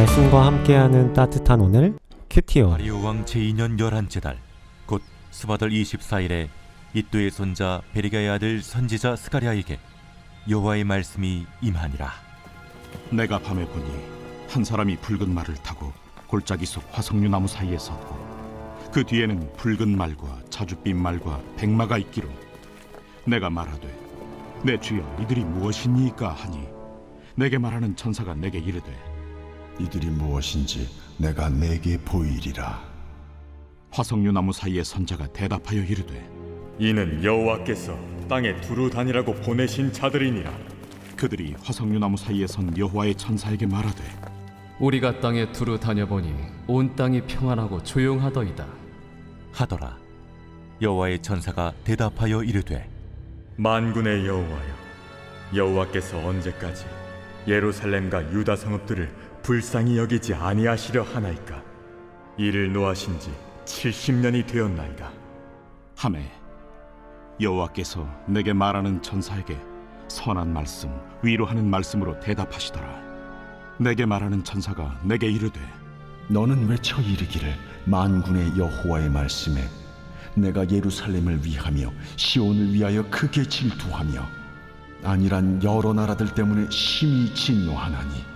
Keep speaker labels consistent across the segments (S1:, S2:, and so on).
S1: 말씀과 함께하는 따뜻한 오늘 큐티오.
S2: 다리오 왕 제2년 11째 달, 곧 스바들 24일에 이또의 손자 베리가의 아들 선지자 스가랴에게 여호와의 말씀이 임하니라.
S3: 내가 밤에 보니 한 사람이 붉은 말을 타고 골짜기 속 화석류 나무 사이에 섰고 그 뒤에는 붉은 말과 자줏빛 말과 백마가 있기로 내가 말하되 내 주여 이들이 무엇이니까 하니 내게 말하는 천사가 내게 이르되
S4: 이들이 무엇인지 내가 내게 보이리라.
S3: 화석류 나무 사이의 선자가 대답하여 이르되
S5: 이는 여호와께서 땅에 두루 다니라고 보내신 자들이니라.
S3: 그들이 화석류 나무 사이에 선 여호와의 천사에게 말하되
S6: 우리가 땅에 두루 다녀보니 온 땅이 평안하고 조용하더이다
S2: 하더라. 여호와의 천사가 대답하여 이르되
S5: 만군의 여호와여, 여호와께서 언제까지 예루살렘과 유다 성읍들을 불쌍히 여기지 아니하시려 하나이까? 이를 노하신 지 70년이 되었나이다.
S3: 하매 여호와께서 내게 말하는 천사에게 선한 말씀 위로하는 말씀으로 대답하시더라. 내게 말하는 천사가 내게 이르되
S4: 너는 외쳐 이르기를 만군의 여호와의 말씀에 내가 예루살렘을 위하며 시온을 위하여 크게 질투하며 아니란 여러 나라들 때문에 심히 진노하나니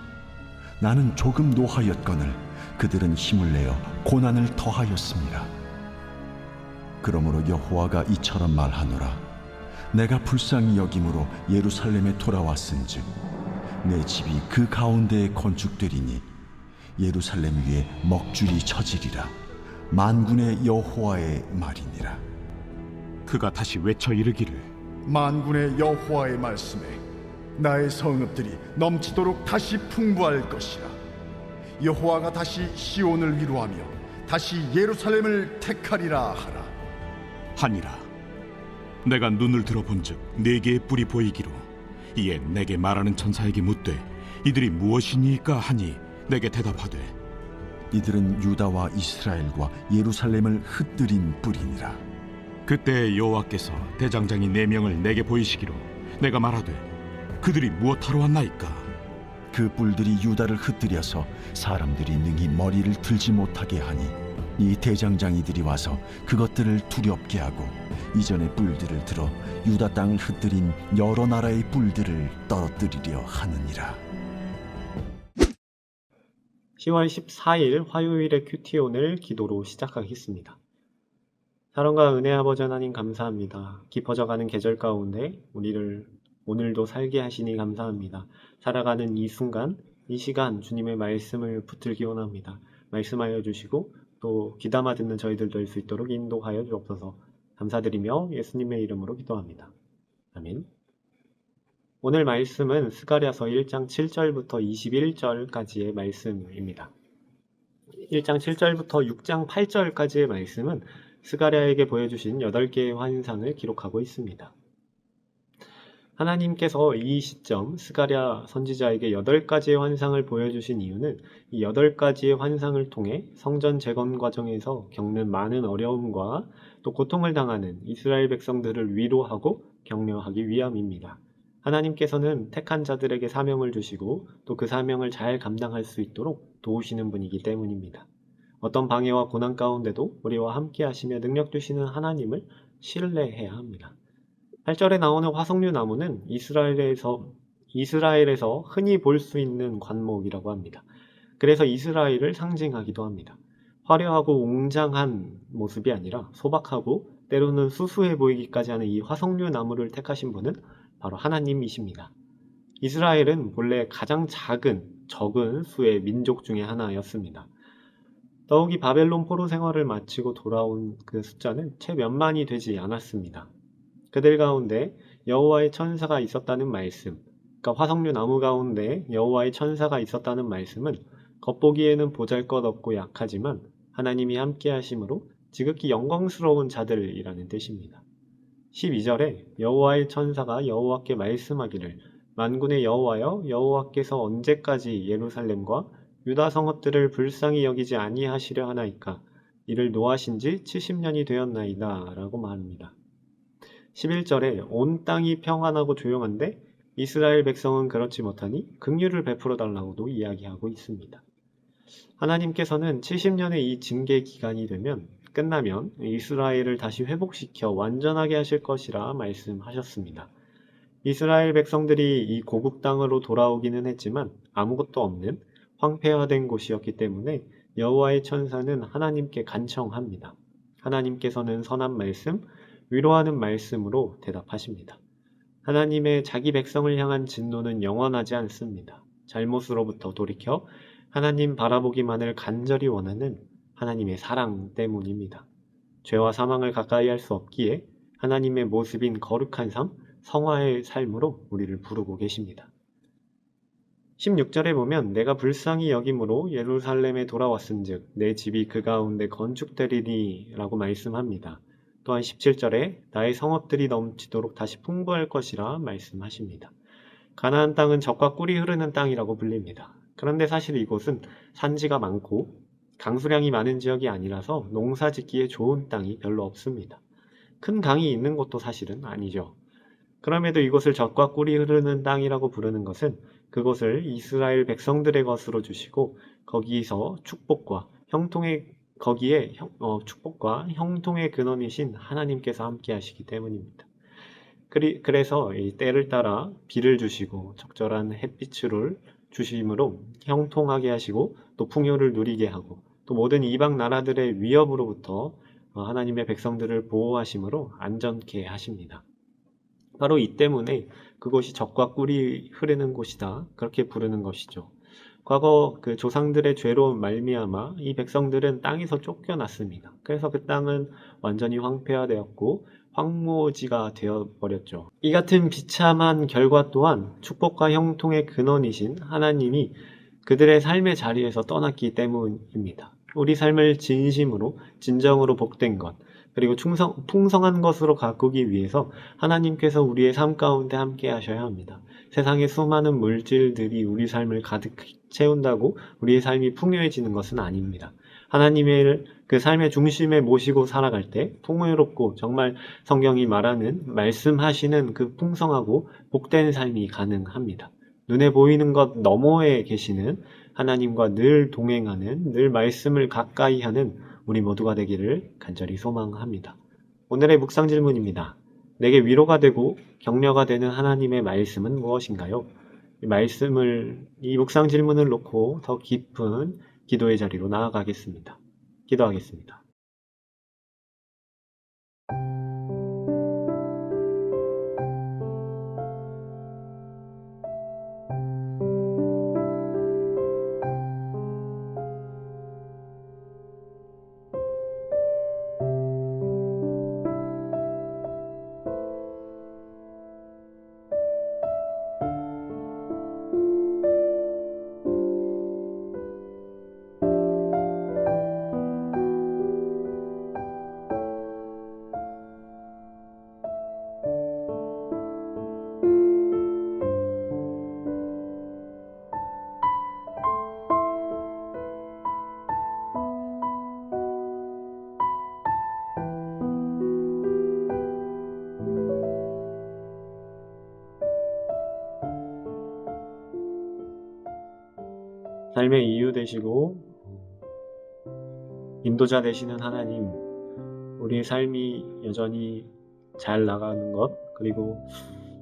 S4: 나는 조금 노하였거늘 그들은 힘을 내어 고난을 더하였습니다. 그러므로 여호와가 이처럼 말하노라. 내가 불쌍히 여김으로 예루살렘에 돌아왔은즉 내 집이 그 가운데에 건축되리니 예루살렘 위에 먹줄이 쳐지리라. 만군의 여호와의 말이니라.
S3: 그가 다시 외쳐 이르기를
S7: 만군의 여호와의 말씀에 나의 성읍들이 넘치도록 다시 풍부할 것이라. 여호와가 다시 시온을 위로하며 다시 예루살렘을 택하리라 하라.
S3: 하니라. 내가 눈을 들어본즉 네 개의 뿔이 보이기로 이에 내게 말하는 천사에게 묻되 이들이 무엇이니까 하니 내게 대답하되
S4: 이들은 유다와 이스라엘과 예루살렘을 흩뜨린 뿌리니라.
S3: 그때 여호와께서 대장장이 4명을 내게 보이시기로 내가 말하되 그들이 무엇하러 왔나이까?
S4: 그 뿔들이 유다를 흩뜨려서 사람들이 능히 머리를 들지 못하게 하니 이 대장장이들이 와서 그것들을 두렵게 하고 이전의 뿔들을 들어 유다 땅을 흩뜨린 여러 나라의 뿔들을 떨어뜨리려 하느니라.
S1: 10월 14일 화요일의 큐티온을 기도로 시작하겠습니다. 사랑과 은혜 아버지 하나님 감사합니다. 깊어져가는 계절 가운데 우리를 오늘도 살게 하시니 감사합니다. 살아가는 이 순간, 이 시간 주님의 말씀을 붙들기 원합니다. 말씀하여 주시고 또 귀담아 듣는 저희들 될 수 있도록 인도하여 주옵소서. 감사드리며 예수님의 이름으로 기도합니다. 아멘. 오늘 말씀은 스가랴서 1장 7절부터 21절까지의 말씀입니다. 1장 7절부터 6장 8절까지의 말씀은 스가랴에게 보여주신 8개의 환상을 기록하고 있습니다. 하나님께서 이 시점 스가랴 선지자에게 8가지의 환상을 보여주신 이유는 이 8가지의 환상을 통해 성전 재건 과정에서 겪는 많은 어려움과 또 고통을 당하는 이스라엘 백성들을 위로하고 격려하기 위함입니다. 하나님께서는 택한 자들에게 사명을 주시고 또 그 사명을 잘 감당할 수 있도록 도우시는 분이기 때문입니다. 어떤 방해와 고난 가운데도 우리와 함께 하시며 능력 주시는 하나님을 신뢰해야 합니다. 8절에 나오는 화석류 나무는 이스라엘에서 흔히 볼 수 있는 관목이라고 합니다. 그래서 이스라엘을 상징하기도 합니다. 화려하고 웅장한 모습이 아니라 소박하고 때로는 수수해 보이기까지 하는 이 화석류 나무를 택하신 분은 바로 하나님이십니다. 이스라엘은 본래 가장 적은 수의 민족 중에 하나였습니다. 더욱이 바벨론 포로 생활을 마치고 돌아온 그 숫자는 채 몇만이 되지 않았습니다. 그들 가운데 여호와의 천사가 있었다는 말씀, 그러니까 화석류 나무 가운데 여호와의 천사가 있었다는 말씀은 겉보기에는 보잘것없고 약하지만 하나님이 함께 하심으로 지극히 영광스러운 자들이라는 뜻입니다. 12절에 여호와의 천사가 여호와께 말씀하기를 만군의 여호와여, 여호와께서 언제까지 예루살렘과 유다 성읍들을 불쌍히 여기지 아니하시려 하나이까? 이를 노하신 지 70년이 되었나이다 라고 말합니다. 11절에 온 땅이 평안하고 조용한데 이스라엘 백성은 그렇지 못하니 긍휼을 베풀어 달라고도 이야기하고 있습니다. 하나님께서는 70년의 이 징계 기간이 끝나면 이스라엘을 다시 회복시켜 완전하게 하실 것이라 말씀하셨습니다. 이스라엘 백성들이 이 고국 땅으로 돌아오기는 했지만 아무것도 없는 황폐화된 곳이었기 때문에 여호와의 천사는 하나님께 간청합니다. 하나님께서는 선한 말씀, 위로하는 말씀으로 대답하십니다. 하나님의 자기 백성을 향한 진노는 영원하지 않습니다. 잘못으로부터 돌이켜 하나님 바라보기만을 간절히 원하는 하나님의 사랑 때문입니다. 죄와 사망을 가까이 할 수 없기에 하나님의 모습인 거룩한 삶, 성화의 삶으로 우리를 부르고 계십니다. 16절에 보면 내가 불쌍히 여김으로 예루살렘에 돌아왔은즉 내 집이 그 가운데 건축되리니 라고 말씀합니다. 또한 17절에 나의 성읍들이 넘치도록 다시 풍부할 것이라 말씀하십니다. 가나안 땅은 젖과 꿀이 흐르는 땅이라고 불립니다. 그런데 사실 이곳은 산지가 많고 강수량이 많은 지역이 아니라서 농사 짓기에 좋은 땅이 별로 없습니다. 큰 강이 있는 곳도 사실은 아니죠. 그럼에도 이곳을 젖과 꿀이 흐르는 땅이라고 부르는 것은 그곳을 이스라엘 백성들의 것으로 주시고 거기서 축복과 형통의 근원이신 하나님께서 함께 하시기 때문입니다. 그래서 이 때를 따라 비를 주시고 적절한 햇빛을 주심으로 형통하게 하시고 또 풍요를 누리게 하고 또 모든 이방 나라들의 위협으로부터 하나님의 백성들을 보호하심으로 안전케 하십니다. 바로 이 때문에 그곳이 젖과 꿀이 흐르는 곳이다 그렇게 부르는 것이죠. 과거 그 조상들의 죄로 말미암아 이 백성들은 땅에서 쫓겨났습니다. 그래서 그 땅은 완전히 황폐화되었고 황무지가 되어버렸죠. 이 같은 비참한 결과 또한 축복과 형통의 근원이신 하나님이 그들의 삶의 자리에서 떠났기 때문입니다. 우리 삶을 진정으로 복된 것, 그리고 풍성한 것으로 가꾸기 위해서 하나님께서 우리의 삶 가운데 함께 하셔야 합니다. 세상의 수많은 물질들이 우리 삶을 가득 채운다고 우리의 삶이 풍요해지는 것은 아닙니다. 하나님의 그 삶의 중심에 모시고 살아갈 때 풍요롭고 정말 성경이 말씀하시는 그 풍성하고 복된 삶이 가능합니다. 눈에 보이는 것 너머에 계시는 하나님과 늘 동행하는, 늘 말씀을 가까이 하는 우리 모두가 되기를 간절히 소망합니다. 오늘의 묵상 질문입니다. 내게 위로가 되고 격려가 되는 하나님의 말씀은 무엇인가요? 이 묵상 질문을 놓고 더 깊은 기도의 자리로 나아가겠습니다. 기도하겠습니다. 삶의 이유 되시고 인도자 되시는 하나님, 우리의 삶이 여전히 잘 나가는 것, 그리고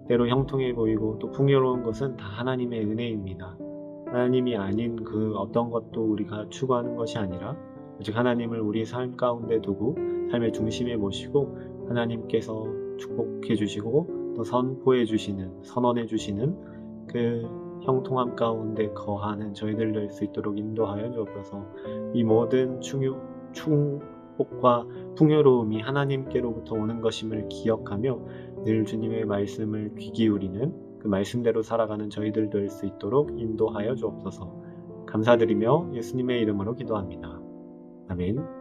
S1: 때로 형통해 보이고 또 풍요로운 것은 다 하나님의 은혜입니다. 하나님이 아닌 그 어떤 것도 우리가 추구하는 것이 아니라 오직 하나님을 우리의 삶 가운데 두고 삶의 중심에 모시고 하나님께서 축복해 주시고 또 선언해 주시는 그 형통함 가운데 거하는 저희들 될 수 있도록 인도하여 주옵소서. 이 모든 축복과 풍요로움이 하나님께로부터 오는 것임을 기억하며 늘 주님의 말씀을 귀 기울이는 그 말씀대로 살아가는 저희들 될 수 있도록 인도하여 주옵소서. 감사드리며 예수님의 이름으로 기도합니다. 아멘.